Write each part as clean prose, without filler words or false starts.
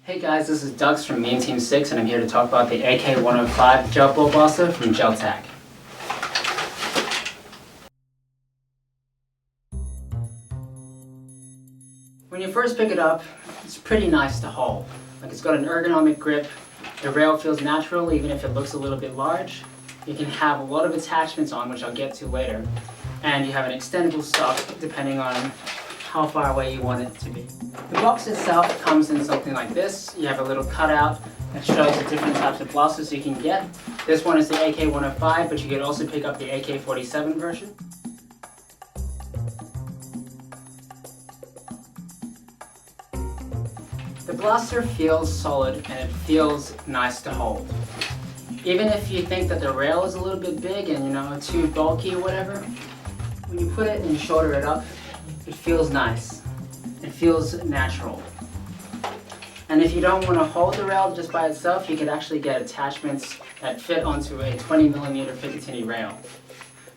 Hey guys, this is Dux from Mean Team 6 and I'm here to talk about the AK105 gel ball blaster from Gel-Tac. When you first pick it up, it's pretty nice to hold. Like, it's got an ergonomic grip, the rail feels natural even if it looks a little bit large. You can have a lot of attachments on, which I'll get to later, and you have an extendable stock depending on how far away you want it to be. The box itself comes in something like this. You have a little cutout that shows the different types of blasters you can get. This one is the AK105, but you could also pick up the AK47 version. The blaster feels solid and it feels nice to hold. Even if you think that the rail is a little bit big and too bulky or whatever, when you put it and you shoulder it up, it feels nice. It feels natural. And if you don't want to hold the rail just by itself, you can actually get attachments that fit onto a 20mm Picatinny rail.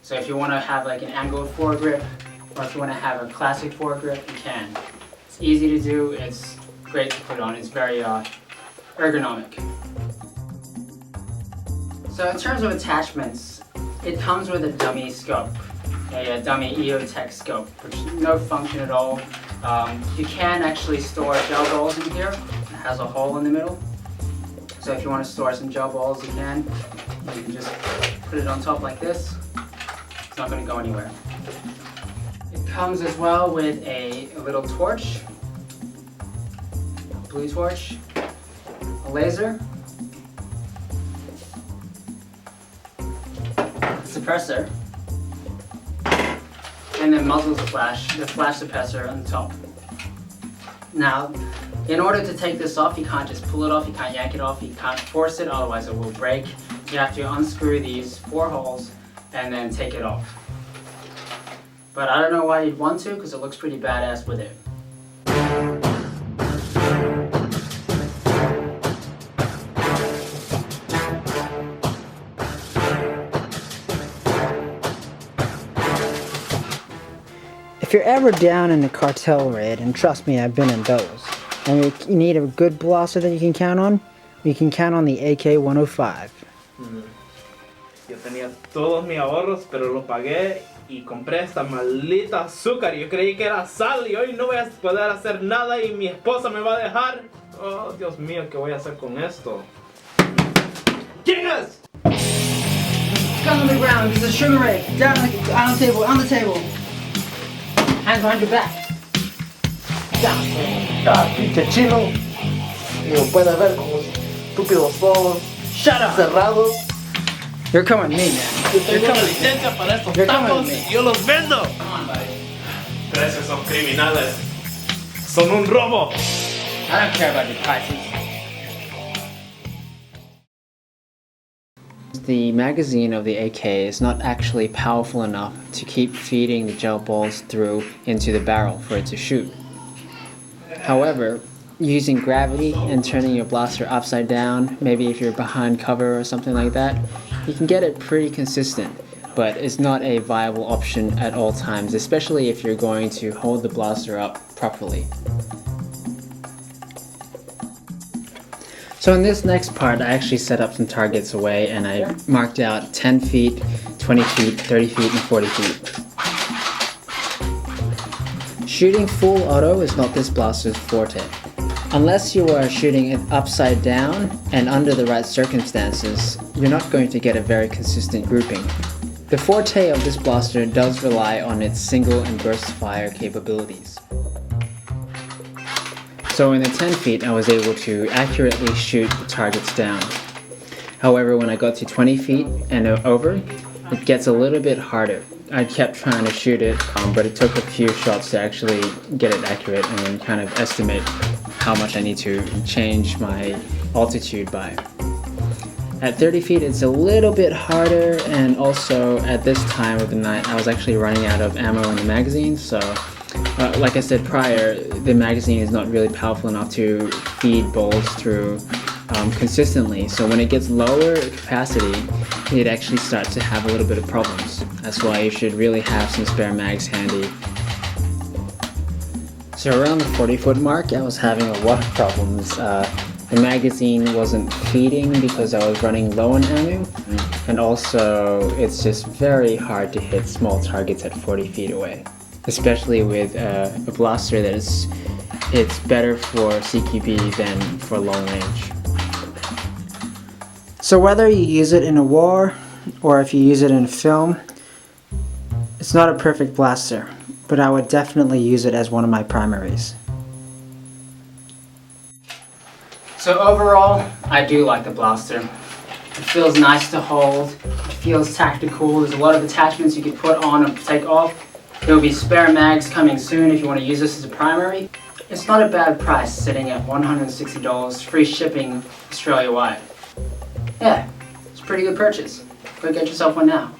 So if you want to have like an angled foregrip, or if you want to have a classic foregrip, you can. It's easy to do, it's great to put on, it's very ergonomic. So in terms of attachments, it comes with a dummy scope. A dummy EOTech scope, which is no function at all. You can actually store gel balls in here. It has a hole in the middle. So if you want to store some gel balls, you can. You can just put it on top like this. It's not going to go anywhere. It comes as well with a little torch, a blue torch, a laser, a suppressor, and then muzzles the flash suppressor on the top. Now, in order to take this off, you can't just pull it off, you can't yank it off, you can't force it, otherwise it will break. You have to unscrew these 4 holes and then take it off. But I don't know why you'd want to, because it looks pretty badass with it. If you're ever down in a cartel raid, and trust me, I've been in those, and you need a good blaster that you can count on the AK105. Yo tenía todos mis ahorros, pero lo pagué y compré esta maldita azúcar. Yo creí que era sal y hoy no voy a poder hacer nada y mi esposa me va a dejar. Oh, Dios mío, ¿qué voy a hacer con esto? ¿Quién es? Gun on the ground, there's a sugar ray, down on the table. Hands behind your back. Down. Pinche chino. Y lo puedes ver con los estúpidos ojos cerrados. You're coming with me, man. Yo tengo una licencia para estos tacos y yo los vendo. Come on, buddy. Precios son criminales. Son un robo. I don't care about your prices. The magazine of the AK is not actually powerful enough to keep feeding the gel balls through into the barrel for it to shoot. However, using gravity and turning your blaster upside down, maybe if you're behind cover or something like that, you can get it pretty consistent, but it's not a viable option at all times, especially if you're going to hold the blaster up properly. So in this next part, I actually set up some targets away and I marked out 10 feet, 20 feet, 30 feet, and 40 feet. Shooting full auto is not this blaster's forte. Unless you are shooting it upside down and under the right circumstances, you're not going to get a very consistent grouping. The forte of this blaster does rely on its single and burst fire capabilities. So in the 10 feet, I was able to accurately shoot the targets down. However, when I got to 20 feet and over, it gets a little bit harder. I kept trying to shoot it, but it took a few shots to actually get it accurate and then kind of estimate how much I need to change my altitude by. At 30 feet, it's a little bit harder, and also at this time of the night, I was actually running out of ammo in the magazine, so like I said prior, the magazine is not really powerful enough to feed balls through consistently. So when it gets lower capacity, it actually starts to have a little bit of problems. That's why you should really have some spare mags handy. So around the 40-foot mark, I was having a lot of problems. The magazine wasn't feeding because I was running low on ammo, and also it's just very hard to hit small targets at 40 feet away, especially with a blaster that it's better for CQB than for long range. So whether you use it in a war or if you use it in a film, it's not a perfect blaster, but I would definitely use it as one of my primaries. So overall, I do like the blaster. It feels nice to hold, it feels tacti-cool. There's a lot of attachments you can put on and take off. There will be spare mags coming soon if you want to use this as a primary. It's not a bad price, sitting at $160, free shipping Australia-wide. Yeah, it's a pretty good purchase. Go get yourself one now.